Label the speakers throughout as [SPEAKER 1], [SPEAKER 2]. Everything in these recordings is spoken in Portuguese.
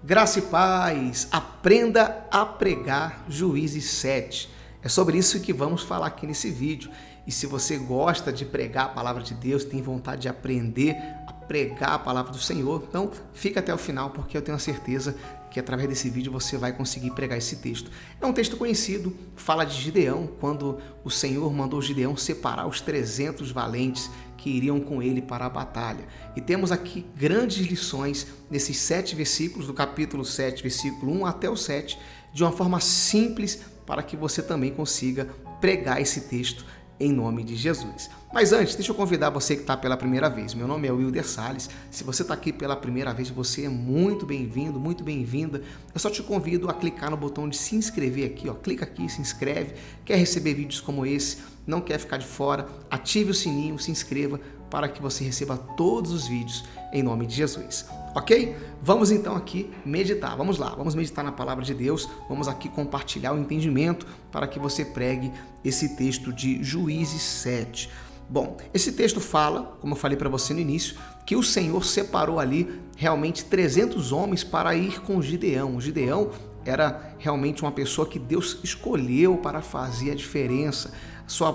[SPEAKER 1] Graça e paz, aprenda a pregar Juízes 7. É sobre isso que vamos falar aqui nesse vídeo. E se você gosta de pregar a palavra de Deus, tem vontade de aprender a pregar a palavra do Senhor, então fica até o final, porque eu tenho a certeza que através desse vídeo você vai conseguir pregar esse texto. É um texto conhecido, fala de Gideão, quando o Senhor mandou Gideão separar os 300 valentes que iriam com ele para a batalha. E temos aqui grandes lições nesses 7 versículos, do capítulo 7, versículo 1 até o 7, de uma forma simples para que você também consiga pregar esse texto em nome de Jesus. Mas antes, deixa eu convidar você que está pela primeira vez. Meu nome é Wilder Salles. Se você está aqui pela primeira vez, você é muito bem-vindo, muito bem-vinda. Eu só te convido a clicar no botão de se inscrever aqui, ó. Clica aqui, se inscreve. Quer receber vídeos como esse? Não quer ficar de fora? Ative o sininho, se inscreva para que você receba todos os vídeos em nome de Jesus. Ok? Vamos então aqui meditar. Vamos lá, vamos meditar na palavra de Deus. Vamos aqui compartilhar o entendimento para que você pregue esse texto de Juízes 7. Bom, esse texto fala, como eu falei para você no início, que o Senhor separou ali realmente 300 homens para ir com Gideão. Gideão era realmente uma pessoa que Deus escolheu para fazer a diferença.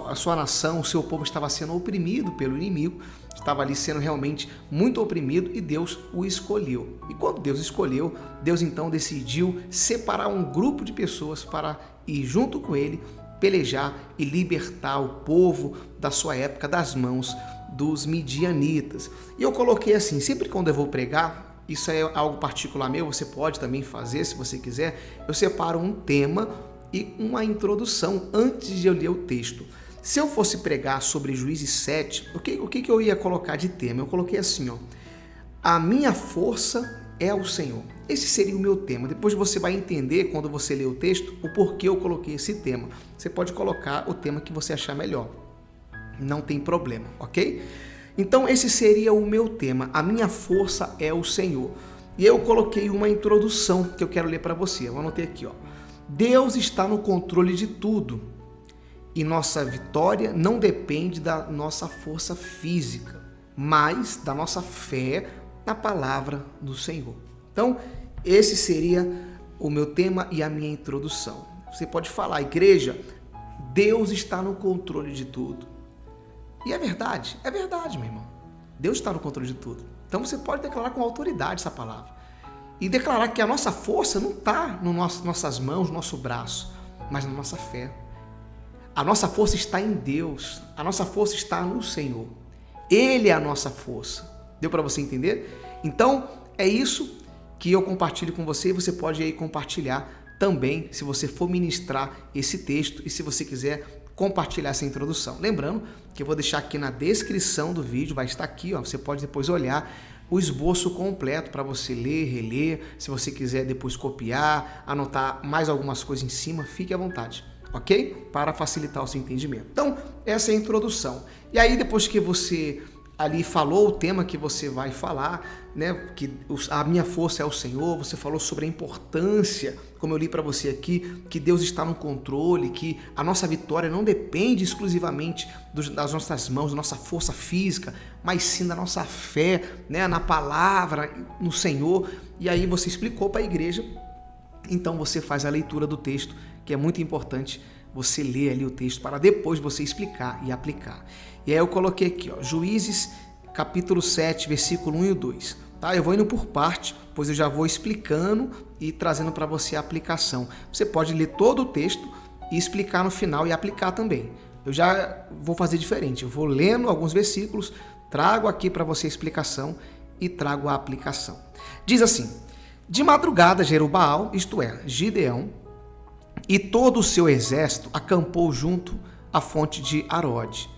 [SPEAKER 1] A sua nação, o seu povo estava sendo oprimido pelo inimigo, estava ali sendo realmente muito oprimido e Deus o escolheu. E quando Deus escolheu, Deus então decidiu separar um grupo de pessoas para ir junto com ele, pelejar e libertar o povo da sua época das mãos dos midianitas. E eu coloquei assim, sempre quando eu vou pregar, isso é algo particular meu, você pode também fazer se você quiser, eu separo um tema e uma introdução antes de eu ler o texto. Se eu fosse pregar sobre Juízes 7, o que eu ia colocar de tema? Eu coloquei assim, ó, a minha força é o Senhor. Esse seria o meu tema. Depois você vai entender, quando você ler o texto, o porquê eu coloquei esse tema. Você pode colocar o tema que você achar melhor. Não tem problema, ok? Então esse seria o meu tema. A minha força é o Senhor. E eu coloquei uma introdução que eu quero ler para você. Eu anotei aqui, ó. Deus está no controle de tudo. E nossa vitória não depende da nossa força física, mas da nossa fé na palavra do Senhor. Então, esse seria o meu tema e a minha introdução. Você pode falar, igreja, Deus está no controle de tudo. E é verdade, meu irmão. Deus está no controle de tudo. Então você pode declarar com autoridade essa palavra. E declarar que a nossa força não está nas nossas mãos, no nosso braço, mas na nossa fé. A nossa força está em Deus. A nossa força está no Senhor. Ele é a nossa força. Deu para você entender? Então, é isso que eu compartilho com você e você pode aí compartilhar também, se você for ministrar esse texto e se você quiser compartilhar essa introdução. Lembrando que eu vou deixar aqui na descrição do vídeo, vai estar aqui, ó, você pode depois olhar o esboço completo para você ler, reler, se você quiser depois copiar, anotar mais algumas coisas em cima, fique à vontade, ok? Para facilitar o seu entendimento. Então, essa é a introdução. E aí, depois que você ali falou o tema que você vai falar, né? Que a minha força é o Senhor, você falou sobre a importância, como eu li para você aqui, que Deus está no controle, que a nossa vitória não depende exclusivamente das nossas mãos, da nossa força física, mas sim da nossa fé, né? Na palavra, no Senhor. E aí você explicou para a igreja, então você faz a leitura do texto, que é muito importante você ler ali o texto para depois você explicar e aplicar. E aí eu coloquei aqui, ó, Juízes capítulo 7, versículo 1 e 2. Tá? Eu vou indo por parte, pois eu já vou explicando e trazendo para você a aplicação. Você pode ler todo o texto e explicar no final e aplicar também. Eu já vou fazer diferente, eu vou lendo alguns versículos, trago aqui para você a explicação e trago a aplicação. Diz assim, de madrugada Jerubaal, isto é, Gideão, e todo o seu exército acampou junto à fonte de Arode.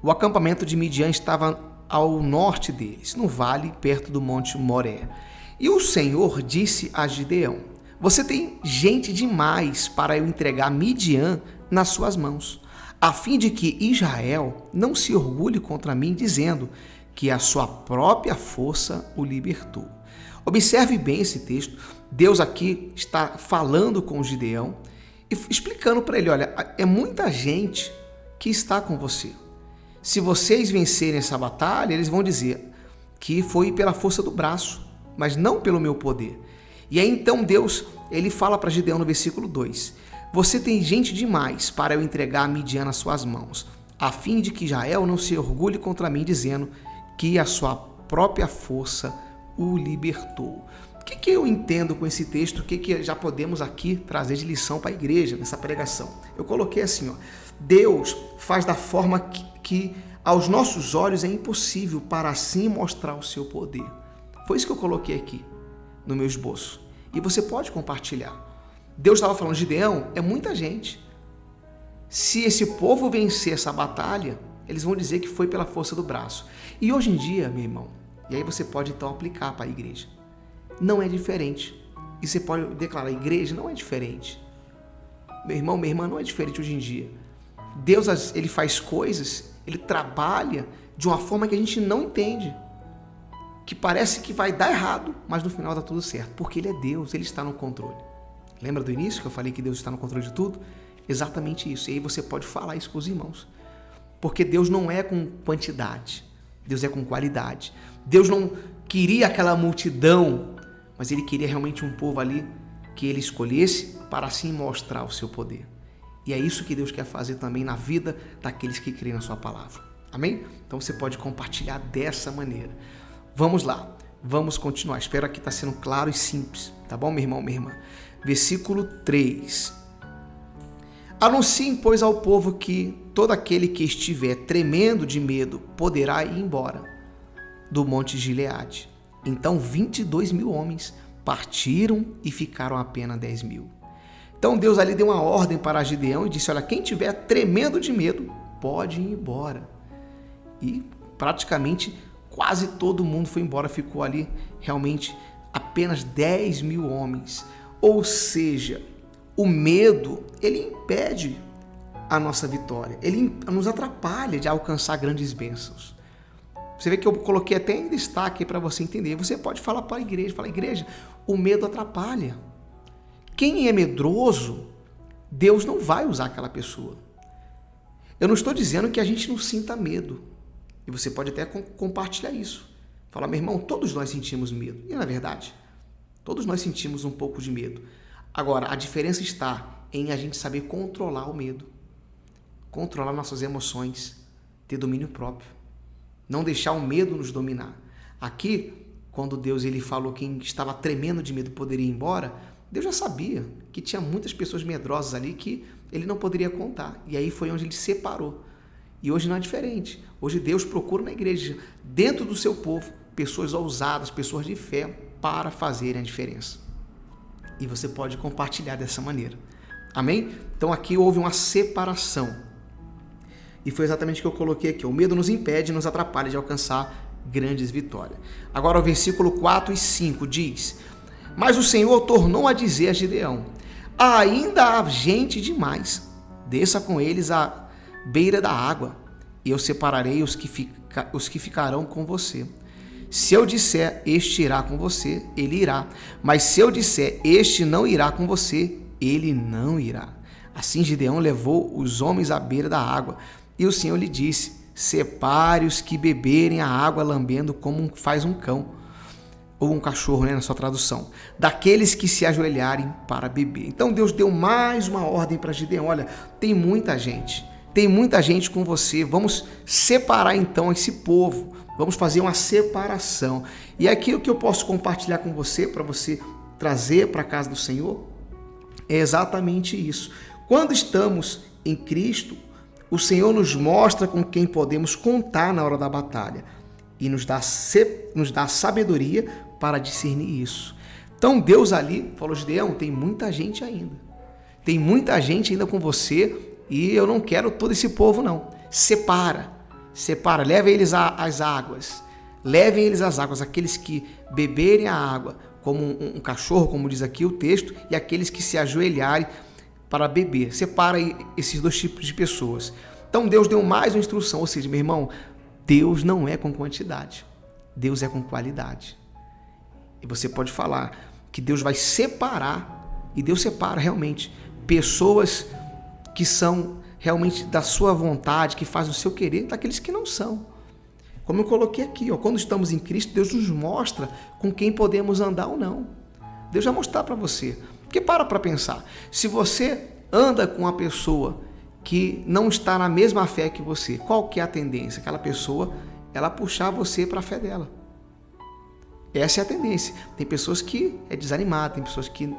[SPEAKER 1] O acampamento de Midian estava ao norte deles, no vale, perto do monte Moré. E o Senhor disse a Gideão, você tem gente demais para eu entregar Midian nas suas mãos, a fim de que Israel não se orgulhe contra mim, dizendo que a sua própria força o libertou. Observe bem esse texto. Deus aqui está falando com Gideão e explicando para ele, olha, é muita gente que está com você. Se vocês vencerem essa batalha, eles vão dizer que foi pela força do braço, mas não pelo meu poder. E aí então Deus, ele fala para Gideão no versículo 2, você tem gente demais para eu entregar a Midian nas suas mãos, a fim de que Israel não se orgulhe contra mim, dizendo que a sua própria força o libertou. O que eu entendo com esse texto? O que já podemos aqui trazer de lição para a igreja nessa pregação? Eu coloquei assim, ó, Deus faz da forma que aos nossos olhos é impossível para assim mostrar o seu poder. Foi isso que eu coloquei aqui no meu esboço. E você pode compartilhar. Deus estava falando, Gideão, é muita gente. Se esse povo vencer essa batalha, eles vão dizer que foi pela força do braço. E hoje em dia, meu irmão, e aí você pode então aplicar para a igreja, não é diferente. E você pode declarar, a igreja não é diferente. Meu irmão, minha irmã, não é diferente hoje em dia. Deus, ele faz coisas, ele trabalha de uma forma que a gente não entende. Que parece que vai dar errado, mas no final dá tudo certo. Porque ele é Deus, ele está no controle. Lembra do início que eu falei que Deus está no controle de tudo? Exatamente isso. E aí você pode falar isso para os irmãos. Porque Deus não é com quantidade. Deus é com qualidade. Deus não queria aquela multidão, mas ele queria realmente um povo ali que ele escolhesse para assim mostrar o seu poder. E é isso que Deus quer fazer também na vida daqueles que creem na sua palavra. Amém? Então você pode compartilhar dessa maneira. Vamos lá, vamos continuar. Espero que está sendo claro e simples, tá bom, meu irmão, minha irmã? Versículo 3. Anunciem, pois, ao povo que todo aquele que estiver tremendo de medo poderá ir embora do monte Gileade. Então 22.000 homens partiram e ficaram apenas 10.000. Então Deus ali deu uma ordem para Gideão e disse, olha, quem estiver tremendo de medo pode ir embora. E praticamente quase todo mundo foi embora, ficou ali realmente apenas 10.000 homens. Ou seja, o medo, ele impede a nossa vitória, ele nos atrapalha de alcançar grandes bênçãos. Você vê que eu coloquei até em destaque para você entender. Você pode falar para a igreja, igreja, o medo atrapalha. Quem é medroso, Deus não vai usar aquela pessoa. Eu não estou dizendo que a gente não sinta medo. E você pode até compartilhar isso. Falar, meu irmão, todos nós sentimos medo. E na verdade, todos nós sentimos um pouco de medo. Agora, a diferença está em a gente saber controlar o medo. Controlar nossas emoções. Ter domínio próprio. Não deixar o medo nos dominar. Aqui, quando Deus ele falou que quem estava tremendo de medo poderia ir embora, Deus já sabia que tinha muitas pessoas medrosas ali que ele não poderia contar. E aí foi onde ele separou. E hoje não é diferente. Hoje Deus procura na igreja, dentro do seu povo, pessoas ousadas, pessoas de fé, para fazerem a diferença. E você pode compartilhar dessa maneira. Amém? Então aqui houve uma separação. E foi exatamente o que eu coloquei aqui. O medo nos impede, nos atrapalha de alcançar grandes vitórias. Agora o versículo 4 e 5 diz, mas o Senhor tornou a dizer a Gideão, ainda há gente demais, desça com eles à beira da água, e eu separarei os que ficarão com você. Se eu disser, este irá com você, ele irá. Mas se eu disser, este não irá com você, ele não irá. Assim Gideão levou os homens à beira da água, e o Senhor lhe disse, separe os que beberem a água lambendo como faz um cão, ou um cachorro, né, na sua tradução, daqueles que se ajoelharem para beber. Então Deus deu mais uma ordem para Gideão, olha, tem muita gente com você, vamos separar então esse povo, vamos fazer uma separação. E aquilo que eu posso compartilhar com você, para você trazer para a casa do Senhor, é exatamente isso. Quando estamos em Cristo, o Senhor nos mostra com quem podemos contar na hora da batalha e nos dá sabedoria para discernir isso. Então Deus ali falou, Gideão, tem muita gente ainda. Tem muita gente ainda com você e eu não quero todo esse povo não. Separa, leve eles às águas. Levem eles às águas, aqueles que beberem a água, como um cachorro, como diz aqui o texto, e aqueles que se ajoelharem para beber. Separa esses dois tipos de pessoas. Então Deus deu mais uma instrução, ou seja, meu irmão, Deus não é com quantidade, Deus é com qualidade. E você pode falar que Deus vai separar, e Deus separa realmente pessoas que são realmente da sua vontade, que fazem o seu querer, daqueles que não são. Como eu coloquei aqui, quando estamos em Cristo, Deus nos mostra com quem podemos andar ou não. Deus vai mostrar para você. Porque para pensar, se você anda com uma pessoa que não está na mesma fé que você, qual que é a tendência? Aquela pessoa, ela puxar você para a fé dela. Essa é a tendência. Tem pessoas que é desanimada, tem pessoas que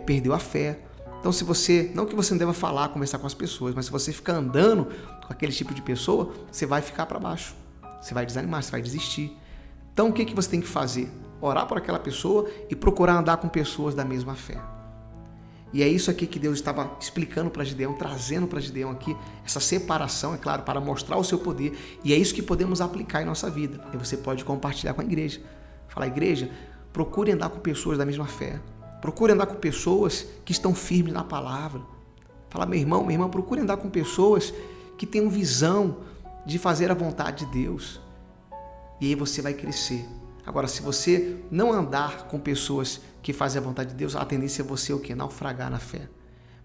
[SPEAKER 1] perdeu a fé. Então, se você, não que você não deva falar, conversar com as pessoas, mas se você ficar andando com aquele tipo de pessoa, você vai ficar para baixo. Você vai desanimar, você vai desistir. Então, o que você tem que fazer? Orar por aquela pessoa e procurar andar com pessoas da mesma fé. E é isso aqui que Deus estava explicando para Gideão, trazendo para Gideão aqui, essa separação, é claro, para mostrar o seu poder. E é isso que podemos aplicar em nossa vida. E você pode compartilhar com a igreja. Falar, igreja, procure andar com pessoas da mesma fé. Procure andar com pessoas que estão firmes na palavra. Fala, meu irmão, minha irmã, procure andar com pessoas que tenham visão de fazer a vontade de Deus. E aí você vai crescer. Agora, se você não andar com pessoas que fazem a vontade de Deus, a tendência é você o quê? Naufragar na fé.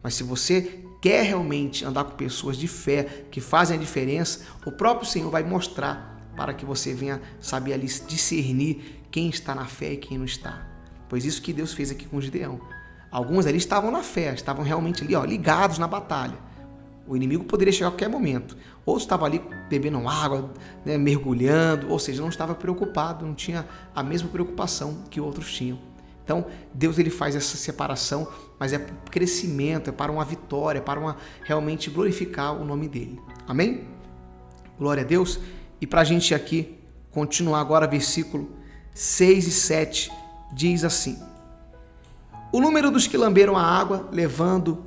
[SPEAKER 1] Mas se você quer realmente andar com pessoas de fé, que fazem a diferença, o próprio Senhor vai mostrar para que você venha saber ali discernir quem está na fé e quem não está. Pois isso que Deus fez aqui com Gideão. Alguns ali estavam na fé, estavam realmente ali, ligados na batalha. O inimigo poderia chegar a qualquer momento. Outros estavam ali bebendo água, mergulhando, ou seja, não estava preocupado, não tinha a mesma preocupação que outros tinham. Então, Deus ele faz essa separação, mas é para crescimento, é para uma vitória, é para realmente glorificar o nome dele. Amém? Glória a Deus. E para a gente aqui continuar agora, versículo 6 e 7, diz assim: o número dos que lamberam a água, levando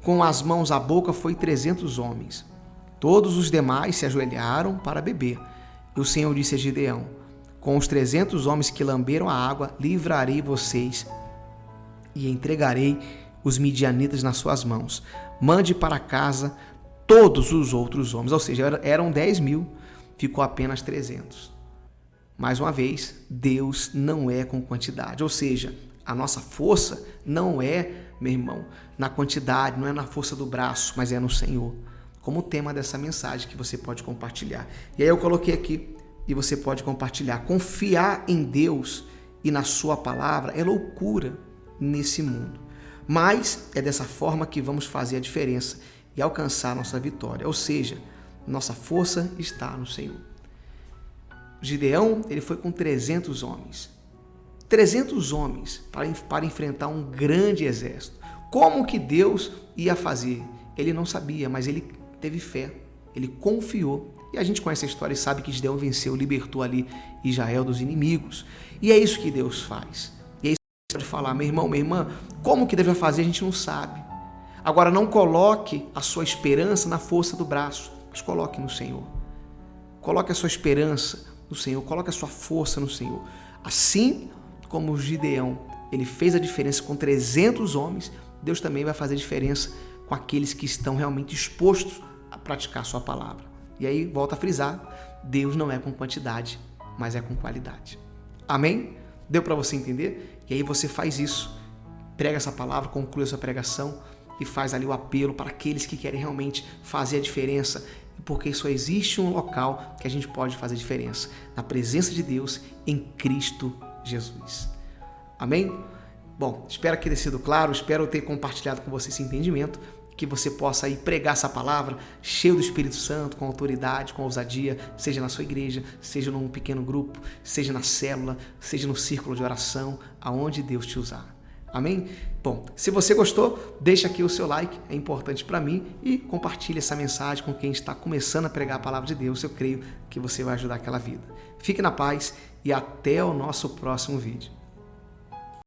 [SPEAKER 1] com as mãos à boca, foi 300 homens. Todos os demais se ajoelharam para beber. E o Senhor disse a Gideão: com os 300 homens que lamberam a água, livrarei vocês e entregarei os midianitas nas suas mãos. Mande para casa todos os outros homens. Ou seja, eram 10.000, ficou apenas 300. Mais uma vez, Deus não é com quantidade. Ou seja, a nossa força não é, meu irmão, na quantidade, não é na força do braço, mas é no Senhor. Como o tema dessa mensagem que você pode compartilhar. E aí eu coloquei aqui, e você pode compartilhar. Confiar em Deus e na sua palavra é loucura nesse mundo. Mas é dessa forma que vamos fazer a diferença e alcançar a nossa vitória. Ou seja, nossa força está no Senhor. Gideão, ele foi com 300 homens. 300 homens para enfrentar um grande exército. Como que Deus ia fazer? Ele não sabia, mas ele teve fé. Ele confiou. E a gente conhece a história e sabe que Gideão venceu, libertou ali Israel dos inimigos. E é isso que Deus faz. E é isso que você pode falar, meu irmão, minha irmã, como que deve fazer, a gente não sabe. Agora, não coloque a sua esperança na força do braço, mas coloque no Senhor. Coloque a sua esperança no Senhor, coloque a sua força no Senhor. Assim como Gideão, ele fez a diferença com 300 homens, Deus também vai fazer a diferença com aqueles que estão realmente dispostos a praticar a sua palavra. E aí, volta a frisar, Deus não é com quantidade, mas é com qualidade. Amém? Deu para você entender? E aí você faz isso, prega essa palavra, conclui a sua pregação e faz ali o apelo para aqueles que querem realmente fazer a diferença, porque só existe um local que a gente pode fazer a diferença, na presença de Deus em Cristo Jesus. Amém? Bom, espero que tenha sido claro, espero ter compartilhado com você esse entendimento, que você possa aí pregar essa palavra cheio do Espírito Santo, com autoridade, com ousadia, seja na sua igreja, seja num pequeno grupo, seja na célula, seja no círculo de oração, aonde Deus te usar. Amém? Bom, se você gostou, deixa aqui o seu like, é importante para mim, e compartilhe essa mensagem com quem está começando a pregar a palavra de Deus. Eu creio que você vai ajudar aquela vida. Fique na paz e até o nosso próximo vídeo.